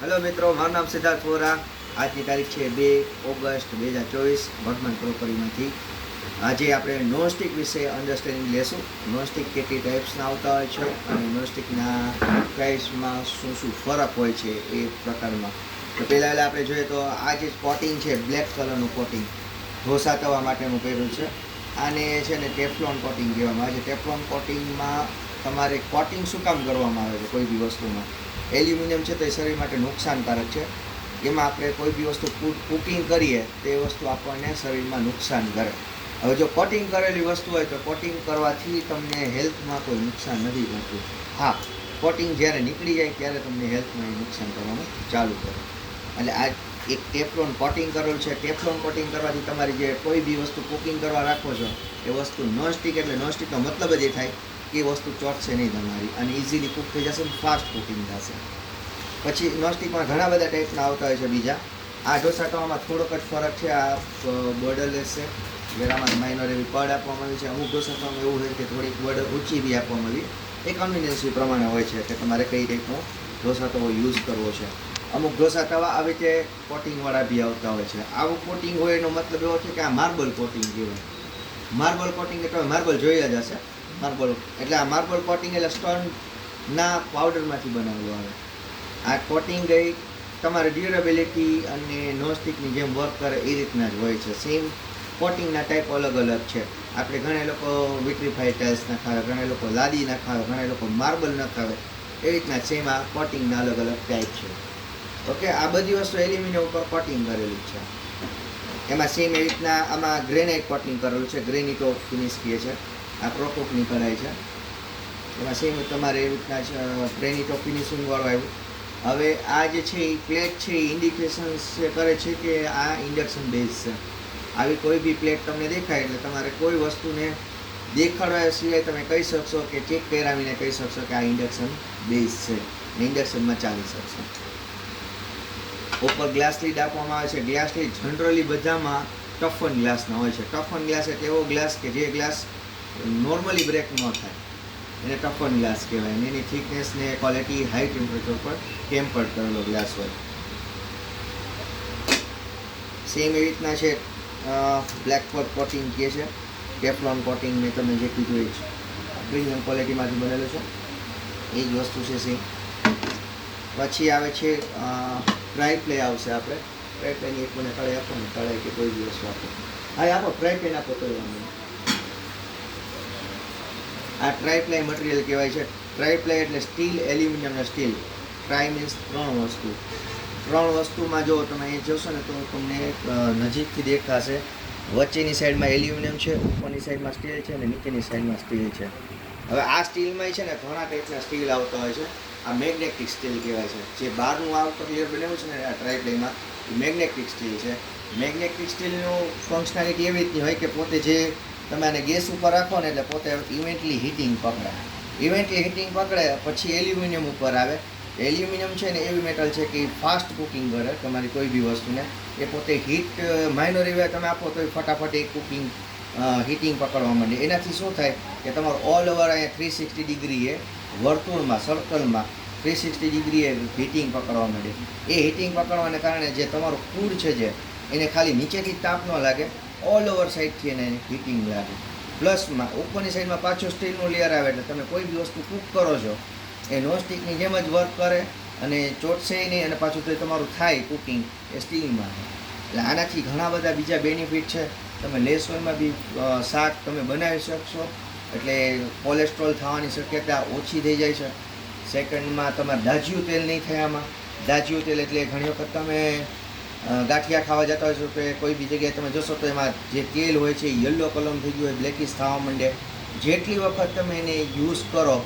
Hello मित्रों, मारू नाम सिद्धार्थ वोरा। आज की तारीख है 2 ऑगस्ट 2024। वर्धमान प्रोपरीमांथी આજે આપણે નોનસ્ટિક વિશે અન્ડરસ્ટેન્ડિંગ લેશું। નોનસ્ટિક કેટલી ટાઈપ્સના આવતા હોય છે અને નોનસ્ટિકના પ્રાઇસમાં શું શું ફરક હોય છે એ પ્રકારમાં। તો પહેલાં આપણે જોઈએ તો આ જે કોટિંગ છે, બ્લેક કલરનું કોટિંગ ઢોસા તવા માટેનું કર્યું છે। આને છે ને ટેફલોન કોટિંગ કહેવામાં આવે છે। ટેફલોન કોટિંગમાં તમારે કોટિંગ શું કામ કરવામાં આવે છે? કોઈ બી વસ્તુમાં એલ્યુમિનિયમ છે તો એ શરીર માટે નુકસાનકારક છે। એમાં આપણે કોઈ બી વસ્તુ કુકિંગ કરીએ તો એ વસ્તુ આપણને શરીરમાં નુકસાન કરે। હવે જો કોટિંગ કરેલી વસ્તુ હોય તો કોટિંગ કરવાથી તમને હેલ્થમાં કોઈ નુકસાન નથી થતું। હા, કોટિંગ જ્યારે નીકળી જાય ત્યારે તમને હેલ્થમાં એ નુકસાન કરવાનું ચાલુ કરે। એટલે આ એક ટેફલોન કોટિંગ કરેલું છે। ટેફલોન કોટિંગ કરવાથી તમારી જે કોઈ બી વસ્તુ કુકિંગ કરવા રાખો છો એ વસ્તુ નોનસ્ટિક, એટલે નોનસ્ટિકનો મતલબ જ એ થાય કે એ વસ્તુ ચોટશે નહીં તમારી અને ઇઝીલી કુક થઈ જશે, ફાસ્ટ કુકિંગ થશે। પછી નોનસ્ટિકમાં ઘણા બધા ટાઈપના આવતા હોય છે બીજા। આ ઢોસા તવામાં થોડોક જ ફરક છે। આ બોર્ડરલેસ છે, જેનામાં માઇનર એવી પડ આપવામાં આવી છે। અમુક ઢોસા તવામાં એવું હોય કે થોડીક બોર્ડર ઊંચી બી આપવામાં આવી, એ કન્વિનિયન્સી પ્રમાણે હોય છે કે તમારે કઈ ટાઈપનો ઢોસા તવો યુઝ કરવો છે। અમુક ઢોસા તવા આવી રીતે કોટિંગવાળા બી આવતા હોય છે। આવું કોટિંગ હોય એનો મતલબ એવો છે કે આ માર્બલ કોટિંગ કહેવાય। માર્બલ કોટિંગ એટલે માર્બલ જોઈ જ હશે। માર્બલ એટલે આ માર્બલ કોટિંગ એટલે સ્ટોનના પાવડરમાંથી બનાવેલું આવે। આ કોટિંગ ગઈ તમારે ડ્યુરેબિલિટી અને નોનસ્ટિકની જેમ વર્ક કરે એ રીતના જ હોય છે। સેમ કોટિંગના ટાઈપ અલગ અલગ છે। આપણે ઘણા લોકો વિટ્રીફાઈડ ટાઇલ્સ નખાવે, ઘણા લોકો લાદી નખાવે, ઘણા લોકો માર્બલ નખાવે, એ રીતના સેમ આ કોટિંગના અલગ અલગ ટાઈપ છે। ઓકે, આ બધી વસ્તુ એલ્યુમિનિયમ ઉપર કોટિંગ કરેલી છે। એમાં સેમ એ રીતના આમાં ગ્રેનાઇટ કોટિંગ કરેલું છે, ગ્રેનિટો ફિનિશ કહે છે। આ પ્રોકોકની કઢાઈ છે, એમાં સેમ તમારે એવી રીતના ગ્રેનિટો ફિનિશિંગવાળું આવ્યું। હવે આ જે છે એ પ્લેટ છે એ ઇન્ડિકેશન્સ કરે છે કે આ ઇન્ડક્શન બેઝ છે। આવી કોઈ બી પ્લેટ તમને દેખાય એટલે તમારે કોઈ વસ્તુને દેખાડવા સિવાય તમે કહી શકશો કે ચેક કરાવીને કહી શકશો કે આ ઇન્ડક્શન બેઝ છે ને ઇન્ડક્શનમાં ચાલી શકશે। ઉપર ગ્લાસ લીડ આપવામાં આવે છે। ગ્લાસ લીડ જનરલી બધામાં ટફન ગ્લાસના હોય છે। ટફન ગ્લાસ એટલે એવો ગ્લાસ કે જે ગ્લાસ નોર્મલી બ્રેક ન થાય, એને ટફન ગ્લાસ કહેવાય। અને એની થિકનેસ ને ક્વોલિટી હાઈ ટેમ્પરેચર પર ટેમ્પર્ડ કરેલો ગ્લાસ હોય। સેમ એવી રીતના છે બ્લેક પર કોટિંગ કહે છે, ટેફલોન કોટિંગ મેં તમે જે કીધું એ જ પ્રીમિયમ ક્વોલિટીમાંથી બનેલું છે, એ જ વસ્તુ છે સેમ। પછી આવે છે ફ્રાય પ્લે આવશે। આપણે ફ્રાય પ્લેની એક મને કળાઈ આપો ને, કળાઈ કે કોઈ બી વસ્તુ આપો। હા આપો, ફ્રાય પેન આપો તો આ ટ્રાય પ્લાય મટીરિયલ કહેવાય છે। ટ્રાય પ્લાય એટલે સ્ટીલ, એલ્યુમિનિયમ અને સ્ટીલ। ટ્રાય મીન્સ ત્રણ વસ્તુ। ત્રણ વસ્તુમાં જો તમે એ જોશો ને તો તમને નજીકથી દેખાશે। વચ્ચેની સાઈડમાં એલ્યુમિનિયમ છે, ઉપરની સાઈડમાં સ્ટીલ છે અને નીચેની સાઈડમાં સ્ટીલ છે। હવે આ સ્ટીલમાં છે ને ઘણા ટાઈપના સ્ટીલ આવતા હોય છે। આ મેગ્નેટિક સ્ટીલ કહેવાય છે। જે બહારનું આ ઉપર લેયર બનાવ્યું છે ને આ ટ્રાય પ્લાયમાં, એ મેગ્નેટિક સ્ટીલ છે। મેગ્નેટિક સ્ટીલનું ફંક્શનાલિટી એવી રીતની હોય કે પોતે જે તમે આને ગેસ ઉપર રાખો ને એટલે પોતે ઇવેન્ટલી હીટિંગ પકડે। ઇવેન્ટલી હીટિંગ પકડે પછી એલ્યુમિનિયમ ઉપર આવે। એલ્યુમિનિયમ છે ને એવી મેટલ છે કે ફાસ્ટ કુકિંગ કરે તમારી કોઈ બી વસ્તુને। એ પોતે હીટ માઇનર એવા તમે આપો તો ફટાફટ એ કુકિંગ હીટિંગ પકડવા માંડે। એનાથી શું થાય કે તમારું ઓલ ઓવર અહીંયા 360 ડિગ્રીએ વર્તુળમાં, સર્કલમાં 360 ડિગ્રીએ હીટિંગ પકડવા માંડે। એ હીટિંગ પકડવાને કારણે જે તમારું ફૂડ છે જે એને ખાલી નીચેથી તાપ ન લાગે, ઓલ ઓવર સાઈડથી એને હીટિંગ લાગે। પ્લસમાં ઉપરની સાઈડમાં પાછું સ્ટીલનું લેયર આવે એટલે તમે કોઈ બી વસ્તુ કૂક કરો છો એ નોનસ્ટિકની જેમ જ વર્ક કરે અને ચોટશે નહીં, અને પાછું તો તમારું થાય કુકિંગ એ સ્ટીલમાં। એટલે આનાથી ઘણા બધા બીજા બેનિફિટ છે। તમે લેસ ઓઇલમાં બી શાક તમે બનાવી શકશો, એટલે કોલેસ્ટ્રોલ થવાની શક્યતા ઓછી થઈ જાય છે। સેકન્ડમાં તમારે દાજ્યું તેલ નહીં થાય આમાં। દાજ્યું તેલ એટલે ઘણી વખત તમે ગાંઠિયા ખાવા જતા હોય છો કે કોઈ બી જગ્યાએ તમે જોશો તો એમાં જે તેલ હોય છે એ યલો કલર થઈ ગયું હોય, બ્લેકિશ થવા માંડે। જેટલી વખત તમે એને યુઝ કરો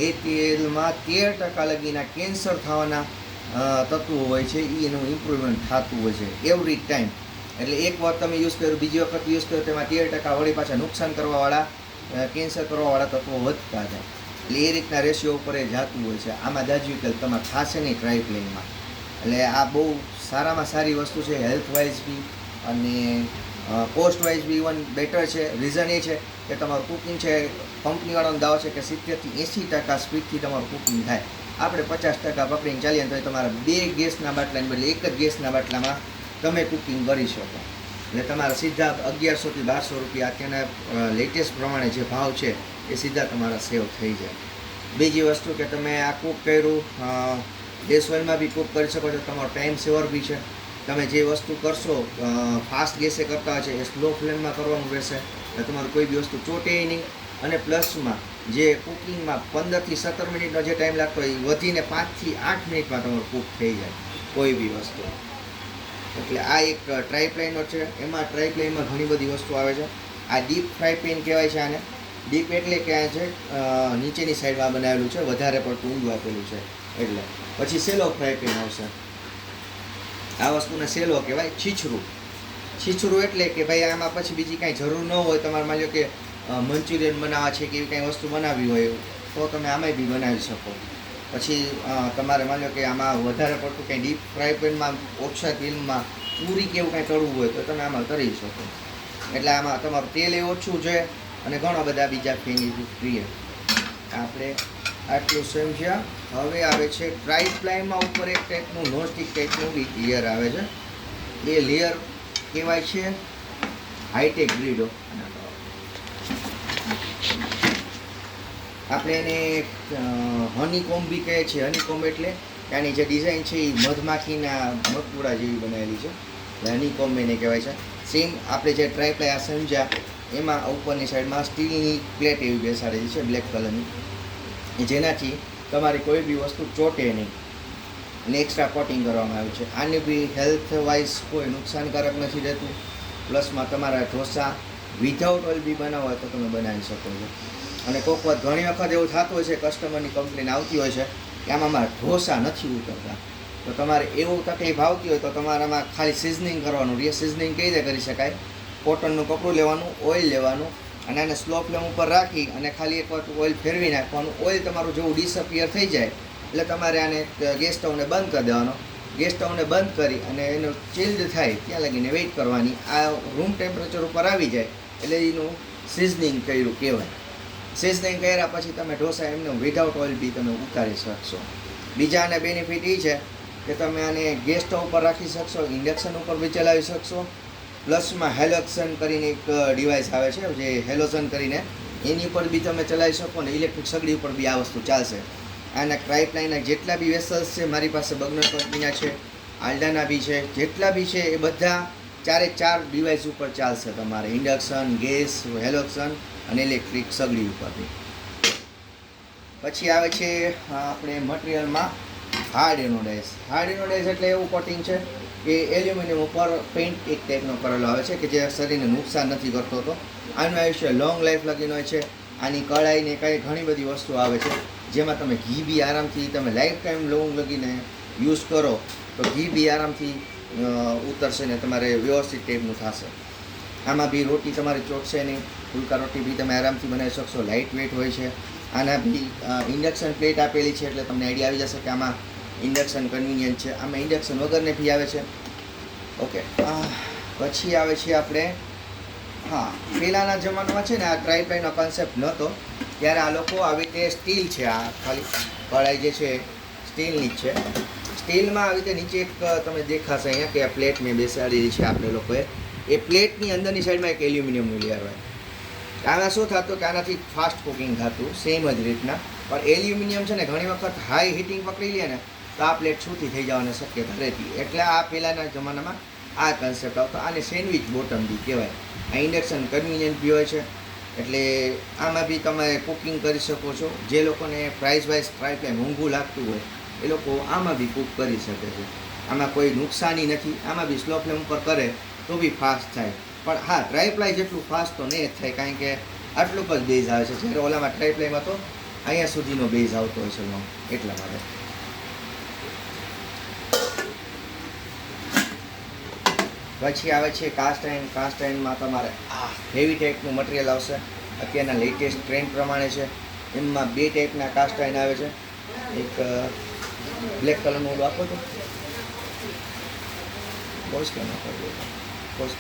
એ તેલમાં 13% લગીના કેન્સર થવાના તત્વો હોય છે, એ એનું ઇમ્પ્રુવમેન્ટ થતું હોય છે એવરી ટાઈમ। એટલે એક વખત તમે યુઝ કર્યું, બીજી વખત યુઝ કર્યું, તેમાં 13% વળી પાછા નુકસાન કરવાવાળા, કેન્સર કરવાવાળા તત્વો વધતા જાય। એટલે એ રીતના રેશિયો ઉપર એ જતું હોય છે। આમાં દાજ્યું તેલ તમારે થશે નહીં ટ્રાય પ્લેનમાં। એટલે આ બહુ સારામાં સારી વસ્તુ છે, હેલ્થ વાઇઝ બી અને કોસ્ટ વાઇઝ બી ઇવન બેટર છે। રીઝન એ છે કે તમારું કુકિંગ છે, કંપનીવાળાનો દાવો છે કે 70 થી 80% સ્પીડથી તમારું કુકિંગ થાય। આપણે 50% પકડીને ચાલીએ તો તમારા 2 ગેસના બાટલાને બદલે એક જ ગેસના બાટલામાં તમે કુકિંગ કરી શકો. એટલે તમારા સીધા 1100 થી 1200 રૂપિયા અત્યારના લેટેસ્ટ પ્રમાણે જે ભાવ છે એ સીધા તમારા સેવ થઈ જાય. બીજી વસ્તુ કે તમે આ કૂક કર્યું ગેસ ઓઇલમાં બી કૂક કરી શકો છો, તમારો ટાઈમ સેવર બી છે. તમે જે વસ્તુ કરશો ફાસ્ટ ગેસે કરતા હોય છે એ સ્લો ફ્લેમમાં કરવાનું રહેશે, એટલે તમારું કોઈ બી વસ્તુ ચોટે નહીં. અને પ્લસમાં જે કુકિંગમાં 15 થી 17 મિનિટનો જે ટાઈમ લાગતો હોય એ વધીને 5 થી 8 મિનિટમાં તમારું કૂક થઈ જાય કોઈ બી વસ્તુ. એટલે આ એક ટ્રાય પ્લેનનો છે. એમાં ટ્રાય પ્લેનમાં ઘણી બધી વસ્તુ આવે છે. આ ડીપ ફ્રાય પેન કહેવાય છે આને. ડીપ એટલે કે આ છે નીચેની સાઈડમાં બનાવેલું છે, વધારે પડતું ઊંડું આપેલું છે એટલે. પછી સેલો ફ્રાય પેન આવશે. આ વસ્તુને સેલો કહેવાય. છીછરું એટલે કે ભાઈ આમાં પછી બીજી કાંઈ જરૂર ન હોય, તમારે માની લો કે મંચુરિયન બનાવવા છે કે એવી કાંઈ વસ્તુ બનાવવી હોય તો તમે આમાંય બી બનાવી શકો. પછી તમારે માની લો કે આમાં વધારે પડતું કંઈ ડીપ ફ્રાય પેનમાં ઓછા તેલમાં પૂરી કે એવું કાંઈ કરવું હોય તો તમે આમાં કરી શકો. એટલે આમાં તમારું તેલ એ ઓછું છે અને ઘણા બધા બીજા બેનિફિટ રહે. આપણે આટલું સમજ્યા. હવે આવે છે ટ્રાય પ્લાયમાં ઉપર એક ટાઈપનું નોનસ્ટિક ટાઈપનું લેયર આવે છે. એ લેયર કહેવાય છે હાઈટેક ગ્રીડો. આપણે એને હનીકોમ્બ બી કહે છે. હનીકોમ્બ એટલે ત્યાંની જે ડિઝાઇન છે એ મધમાખીના મકપુડા જેવી બનાવેલી છે, એટલે હનીકોમ્બ એને કહેવાય છે. સેમ આપણે જે ટ્રાય પ્લાય આ સમજ્યા એમાં ઉપરની સાઈડમાં સ્ટીલની પ્લેટ એવી બેસાડેલી છે બ્લેક કલરની, જેનાથી તમારી કોઈ બી વસ્તુ ચોટે નહીં અને એક્સ્ટ્રા કોટિંગ કરવામાં આવ્યું છે. આને બી હેલ્થ વાઇઝ કોઈ નુકસાનકારક નથી રહેતું. પ્લસમાં તમારા ઢોસા વિધાઉટ ઓઇલ બી બનાવવા હોય તો તમે બનાવી શકો છો. અને કોઈક વાર ઘણી વખત એવું થતું હોય છે, કસ્ટમરની કમ્પ્લેન આવતી હોય છે કે આમાં ઢોસા નથી ઉતરતા, તો તમારે એવું તકલીફ આવતી હોય તો તમારામાં ખાલી સિઝનિંગ કરવાનું રહે. સિઝનિંગ કઈ રીતે કરી શકાય? કોટનનું કપડું લેવાનું, ઓઇલ લેવાનું અને આને સ્લો ફ્લેમ ઉપર રાખી અને ખાલી એક વાર ઓઇલ ફેરવી નાખવાનું. ઓઇલ તમારું જેવું ડિસઅપિયર થઈ જાય એટલે તમારે આને ગેસ સ્ટવને બંધ કરી દેવાનો. ગેસ સ્ટવને બંધ કરી અને એનું ચિલ્ડ થાય ત્યાં લગીને વેઇટ કરવાની. આ રૂમ ટેમ્પરેચર ઉપર આવી જાય એટલે એનું સિઝનિંગ કર્યું કહેવાય. સિઝનિંગ કર્યા પછી તમે ઢોસા એમને વિધાઉટ ઓઇલ બી તમે ઉતારી શકશો. બીજા આને બેનિફિટ એ છે કે તમે આને ગેસ સ્ટવ ઉપર રાખી શકશો, ઇન્ડક્શન ઉપર બી ચલાવી શકશો. પ્લસમાં હેલોક્સન કરીને એક ડિવાઇસ આવે છે જે હેલોઝન કરીને એની ઉપર બી તમે ચલાવી શકો ને ઇલેક્ટ્રિક સગડી ઉપર બી આ વસ્તુ ચાલશે. આના ટ્રાય પ્લાયના જેટલા બી વેસલ્સ છે મારી પાસે બર્ગનર કંપનીના છે, આલ્ડાના બી છે, જેટલા બી છે એ બધા 4 ડિવાઇસ ઉપર ચાલશે તમારે. ઇન્ડક્શન, ગેસ, હેલોક્સન અને ઇલેક્ટ્રિક સગડી ઉપરથી. પછી આવે છે આપણે મટીરિયલમાં હાર્ડ એનોડાઇઝ. હાર્ડ એનોડાઇઝ એટલે એવું કોટિંગ છે કે એલ્યુમિનિયમ ઉપર પેઇન્ટ એક ટાઈપનો કરેલો આવે છે કે જે શરીરને નુકસાન નથી કરતો. તો આનું આયુષ્ય લોંગ લાઈફ લગીનો હોય છે. આની કળાઈને કાંઈ ઘણી બધી વસ્તુ આવે છે જેમાં તમે ઘી બી આરામથી તમે લાઈફ ટાઈમ લોંગ લગીને યુઝ કરો તો ઘી બી આરામથી ઉતરશે ને તમારે વ્યવસ્થિત ટાઈપનું થશે. આમાં બી રોટી તમારી ચોટશે નહીં. ફુલકા રોટી બી તમે આરામથી બનાવી શકશો. લાઇટ વેઇટ હોય છે. આના બી ઇન્ડક્શન પ્લેટ આપેલી છે એટલે તમને આઈડિયા આવી જશે કે આમાં ઇન્ડક્શન કન્વિનિયન્ટ છે. આમાં ઇન્ડક્શન વગરને બી આવે છે. ઓકે, પછી આવે છે આપણે પહેલાંના જમાનામાં છે ને આ ટ્રાય પ્લાયનો કોન્સેપ્ટ નહોતો ત્યારે આ લોકો આવી રીતે સ્ટીલ છે, આ ખાલી કઢાઈ જે છે સ્ટીલની જ છે. સ્ટીલમાં આવી રીતે નીચે એક તમે દેખાશે અહીંયા કે આ પ્લેટ મેં બેસાડેલી છે આપણે લોકોએ. એ પ્લેટની અંદરની સાઈડમાં એક એલ્યુમિનિયમનું લેયર હોય. આમાં શું થતું કે આનાથી ફાસ્ટ કુકિંગ થતું સેમ જ રીતના, પણ એલ્યુમિનિયમ છે ને ઘણી વખત હાઈ હીટિંગ પકડી લે ને તો આ પ્લેટ છૂટી થઈ જવાની શક્યતા રહેતી. એટલે આ પહેલાંના જમાનામાં આ કન્સેપ્ટ આવતો. આને સેન્ડવિચ બોટમ બી કહેવાય. આ ઇન્ડક્શન કન્વિનિયન્ટ બી હોય છે એટલે આમાં બી તમે કુકિંગ કરી શકો છો. જે લોકોને પ્રાઇસ વાઇઝ ટ્રાય પ્લાય મોંઘું લાગતું હોય એ લોકો આમાં બી કૂક કરી શકે છે. આમાં કોઈ નુકસાની નથી. આમાં બી સ્લો ફ્લેમ ઉપર કરે તો બી ફાસ્ટ થાય. પણ હા, ટ્રાય પ્લાય જેટલું ફાસ્ટ તો નહીં જ થાય કારણ કે આટલું જ બેઝ આવે છે. જ્યારે ઓલામાં ટ્રાય પ્લાયમાં તો અહીંયા સુધીનો બેઝ આવતો હોય છે લોંગ, એટલા માટે. પછી આવે છે કાસ્ટ આયર્ન. કાસ્ટ આયર્નમાં તમારે હેવી ટાઈપનું મટીરિયલ આવશે. અત્યારના લેટેસ્ટ ટ્રેન્ડ પ્રમાણે છે. એમાં 2 ટાઈપના કાસ્ટ આયર્ન આવે છે. એક બ્લેક કલરનું ઓલું આપો તો પોસ્ટ કે ન કરવું પોસ્ટ